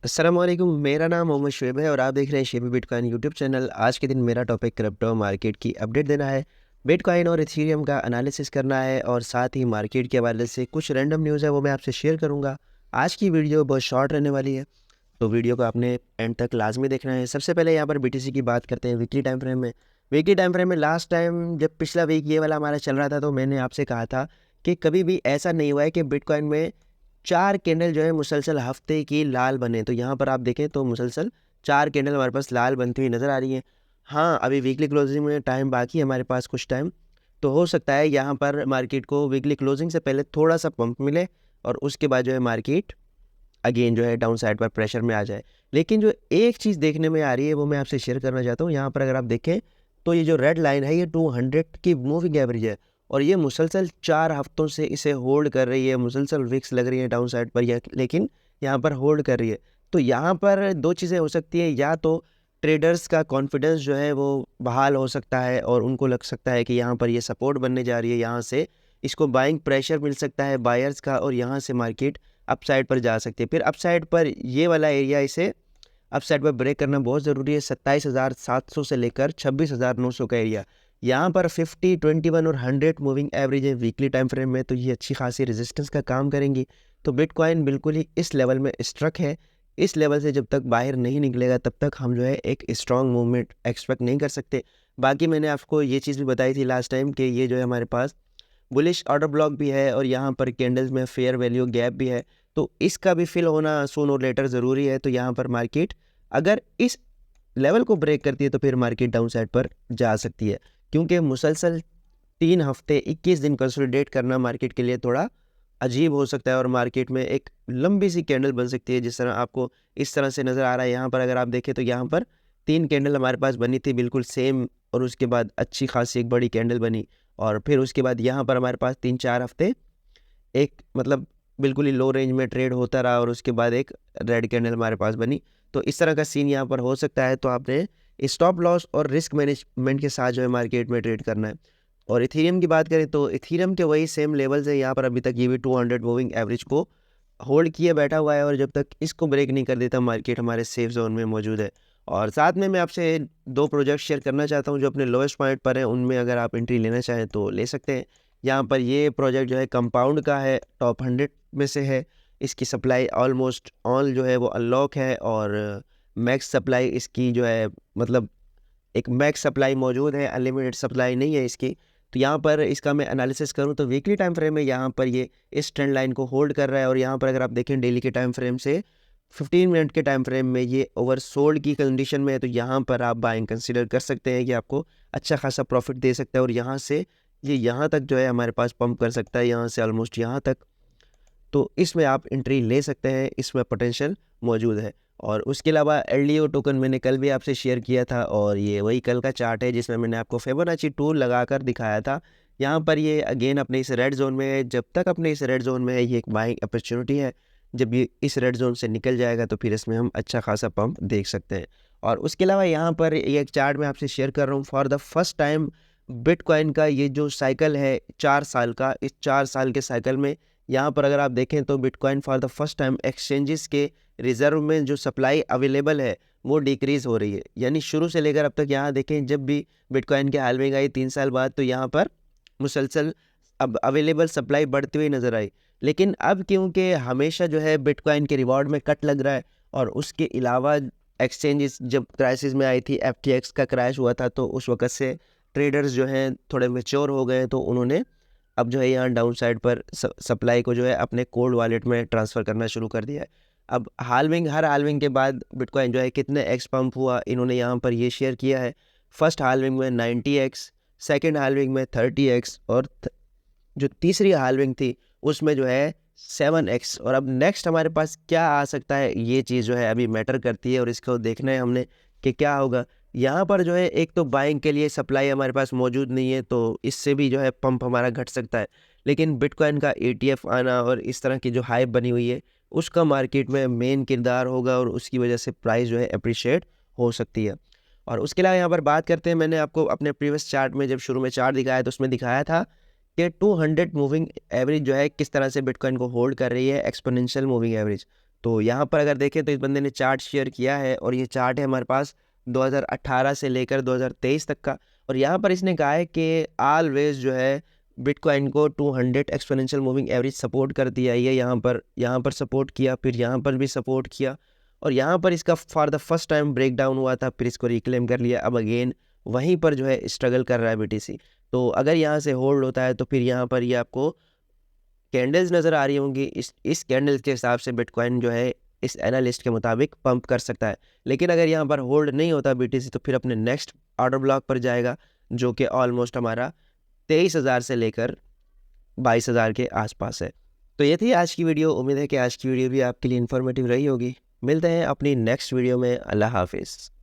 अस्सलामुअलैकुम, मेरा नाम मोहम्मद शुएब है और आप देख रहे हैं शेबी बिटकॉइन यूट्यूब चैनल। आज के दिन मेरा टॉपिक क्रिप्टो मार्केट की अपडेट देना है, बिटकॉइन और इथेरियम का एनालिसिस करना है और साथ ही मार्केट के हवाले से कुछ रैंडम न्यूज़ है वो मैं आपसे शेयर करूंगा। आज की वीडियो बहुत शॉर्ट रहने वाली है, तो वीडियो को आपने एंड तक लाजमी देखना है। सबसे पहले यहाँ पर बीटीसी की बात करते हैं वीकली टाइम फ्रेम में। वीकली टाइम फ्रेम में लास्ट टाइम जब पिछला वीक ये वाला हमारा चल रहा था तो मैंने आपसे कहा था कि कभी भी ऐसा नहीं हुआ है कि बिटकॉइन में 4 कैंडल जो है मुसलसल हफ्ते की लाल बने। तो यहाँ पर आप देखें तो मुसलसल 4 कैंडल हमारे पास लाल बनती हुई नज़र आ रही हैं। हाँ, अभी वीकली क्लोजिंग में टाइम बाकी है हमारे पास कुछ टाइम, तो हो सकता है यहाँ पर मार्केट को वीकली क्लोजिंग से पहले थोड़ा सा पंप मिले और उसके बाद जो है मार्केट अगेन जो है डाउन साइड पर प्रेशर में आ जाए। लेकिन जो एक चीज़ देखने में आ रही है वो मैं आपसे शेयर करना चाहता हूँ। यहाँ पर अगर आप देखें तो ये जो रेड लाइन है ये 200 की मूविंग एवरेज है और ये मुसलसल 4 हफ्तों से इसे होल्ड कर रही है। मुसलसल विक्स लग रही है डाउन साइड पर लेकिन यहाँ पर होल्ड कर रही है। तो यहाँ पर दो चीज़ें हो सकती हैं, या तो ट्रेडर्स का कॉन्फिडेंस जो है वो बहाल हो सकता है और उनको लग सकता है कि यहाँ पर ये सपोर्ट बनने जा रही है, यहाँ से इसको बाइंग प्रेशर मिल सकता है बायर्स का और यहाँ से मार्केट अपसाइड पर जा सकती है। फिर अपसाइड पर ये वाला एरिया, इसे अपसाइड पर ब्रेक करना बहुत ज़रूरी है। 27,700 से लेकर 26,900 का एरिया, यहाँ पर 50, 21 और 100 मूविंग एवरेज है वीकली टाइम फ्रेम में, तो ये अच्छी खासी रेजिस्टेंस का काम करेंगी। तो बिटकॉइन बिल्कुल ही इस लेवल में स्ट्रक है। इस लेवल से जब तक बाहर नहीं निकलेगा तब तक हम जो है एक स्ट्रॉन्ग मूवमेंट एक्सपेक्ट नहीं कर सकते। बाकी मैंने आपको ये चीज़ भी बताई थी लास्ट टाइम कि ये जो है हमारे पास बुलिश ऑर्डर ब्लॉक भी है और यहाँ पर कैंडल्स में फेयर वैल्यू गैप भी है, तो इसका भी फिल होना सून और लेटर ज़रूरी है। तो यहाँ पर मार्केट अगर इस लेवल को ब्रेक करती है तो फिर मार्केट डाउन साइड पर जा सकती है, क्योंकि मुसलसल 3 हफ्ते 21 दिन कंसोलिडेट करना मार्केट के लिए थोड़ा अजीब हो सकता है और मार्केट में एक लंबी सी कैंडल बन सकती है, जिस तरह आपको इस तरह से नज़र आ रहा है। यहाँ पर अगर आप देखें तो यहाँ पर 3 कैंडल हमारे पास बनी थी बिल्कुल सेम, और उसके बाद अच्छी खासी एक बड़ी कैंडल बनी और फिर उसके बाद यहाँ पर हमारे पास 3-4 हफ्ते एक मतलब बिल्कुल ही लो रेंज में ट्रेड होता रहा और उसके बाद एक रेड कैंडल हमारे पास बनी। तो इस तरह का सीन यहाँ पर हो सकता है, तो आपने स्टॉप लॉस और रिस्क मैनेजमेंट के साथ जो है मार्केट में ट्रेड करना है। और इथेरियम की बात करें तो इथेरियम के वही सेम लेवल्स है यहाँ पर। अभी तक ये भी 200 मूविंग एवरेज को होल्ड किए बैठा हुआ है और जब तक इसको ब्रेक नहीं कर देता मार्केट हमारे सेफ जोन में मौजूद है। और साथ में मैं आपसे 2 प्रोजेक्ट शेयर करना चाहता हूँ जो अपने लोएस्ट पॉइंट पर हैं, उनमें अगर आप एंट्री लेना चाहें तो ले सकते हैं। यहाँ पर ये प्रोजेक्ट जो है कंपाउंड का है, टॉप 100 में से है। इसकी सप्लाई ऑलमोस्ट ऑल जो है वो अनलॉक है और मैक्स सप्लाई इसकी जो है मतलब एक मैक्स सप्लाई मौजूद है, अनलिमिटेड सप्लाई नहीं है इसकी। तो यहाँ पर इसका मैं एनालिसिस करूँ तो वीकली टाइम फ्रेम में यहाँ पर ये इस ट्रेंड लाइन को होल्ड कर रहा है और यहाँ पर अगर आप देखें डेली के टाइम फ्रेम से 15 मिनट के टाइम फ्रेम में ये ओवर सोल्ड की कंडीशन में है। तो यहाँ पर आप बाइंग कंसीडर कर सकते हैं कि आपको अच्छा खासा प्रॉफिट दे सकता है और यहाँ से ये यहाँ तक जो है हमारे पास पंप कर सकता है, यहाँ से ऑलमोस्ट यहाँ तक। तो इसमें आप एंट्री ले सकते हैं, इसमें पोटेंशियल मौजूद है। और उसके अलावा एलडीओ टोकन मैंने कल भी आपसे शेयर किया था और ये वही कल का चार्ट है जिसमें मैंने आपको फिबोनाची टूल लगाकर दिखाया था। यहाँ पर ये अगेन अपने इस रेड जोन में है। जब तक अपने इस रेड जोन में है ये एक बाइंग अपॉर्चुनिटी है। जब ये इस रेड जोन से निकल जाएगा तो फिर इसमें हम अच्छा खासा पंप देख सकते हैं। और उसके अलावा यहाँ पर ये एक चार्ट मैं आपसे शेयर कर रहा हूँ। For the first time bitcoin का ये जो साइकिल है 4 साल का, इस 4 साल के साइकिल में यहाँ पर अगर आप देखें तो bitcoin for the first time exchanges के रिजर्व में जो सप्लाई अवेलेबल है वो डिक्रीज़ हो रही है। यानी शुरू से लेकर अब तक यहाँ देखें जब भी बिटकॉइन की हाल्विंग आई 3 साल बाद तो यहाँ पर मुसलसल अब अवेलेबल सप्लाई बढ़ती हुई नज़र आई। लेकिन अब क्योंकि हमेशा जो है बिटकॉइन के रिवॉर्ड में कट लग रहा है और उसके अलावा एक्सचेंजेस जब क्राइसिस में आई थी, FTX का क्रैश हुआ था, तो उस वक्त से ट्रेडर्स जो हैं थोड़े मैच्योर हो गए, तो उन्होंने अब जो है यहाँ डाउन साइड पर सप्लाई को जो है अपने कोल्ड वॉलेट में ट्रांसफ़र करना शुरू कर दिया है। अब हर हाल्विंग के बाद बिटकॉइन जो है कितने एक्स पंप हुआ, इन्होंने यहाँ पर ये शेयर किया है। फर्स्ट हाल्विंग में 90x, सेकेंड हाल्विंग में 30x और जो तीसरी हाल्विंग थी उसमें जो है 7x। और अब नेक्स्ट हमारे पास क्या आ सकता है, ये चीज़ जो है अभी मैटर करती है और इसको देखना है हमने कि क्या होगा। यहाँ पर जो है एक तो बाइंग के लिए सप्लाई हमारे पास मौजूद नहीं है, तो इससे भी जो है पंप हमारा घट सकता है। लेकिन बिटकॉइन का ETF आना और इस तरह की जो हाइप बनी हुई है उसका मार्केट में मेन किरदार होगा और उसकी वजह से प्राइस जो है अप्रिशिएट हो सकती है। और उसके अलावा यहाँ पर बात करते हैं, मैंने आपको अपने प्रीवियस चार्ट में जब शुरू में चार्ट दिखाया तो उसमें दिखाया था कि 200 मूविंग एवरेज जो है किस तरह से बिटकॉइन को होल्ड कर रही है, एक्सपोनेंशियल मूविंग एवरेज। तो यहाँ पर अगर देखें तो इस बंदे ने चार्ट शेयर किया है और ये चार्ट है हमारे पास 2018 से लेकर 2023 तक का। और यहाँ पर इसने कहा है कि ऑलवेज जो है बिटकॉइन को 200 एक्सपोनेंशियल मूविंग एवरेज सपोर्ट करती आई है। यहाँ पर सपोर्ट किया, फिर यहाँ पर भी सपोर्ट किया, और यहाँ पर इसका for the first time break down हुआ था, फिर इसको रिक्लेम कर लिया। अब अगेन वहीं पर जो है स्ट्रगल कर रहा है बीटीसी। तो अगर यहाँ से होल्ड होता है तो फिर यहाँ पर ये आपको कैंडल्स नज़र आ रही होंगी। इस कैंडल्स के हिसाब से बिटकॉइन जो है इस एनालिस्ट के मुताबिक पंप कर सकता है। लेकिन अगर यहाँ पर होल्ड नहीं होता बीटीसी तो फिर अपने नेक्स्ट ऑर्डर ब्लॉक पर जाएगा, जो कि ऑलमोस्ट हमारा 23,000 से लेकर 22,000 के आसपास है। तो ये थी आज की वीडियो। उम्मीद है कि आज की वीडियो भी आपके लिए इन्फॉर्मेटिव रही होगी। मिलते हैं अपनी नेक्स्ट वीडियो में। अल्लाह हाफिज़।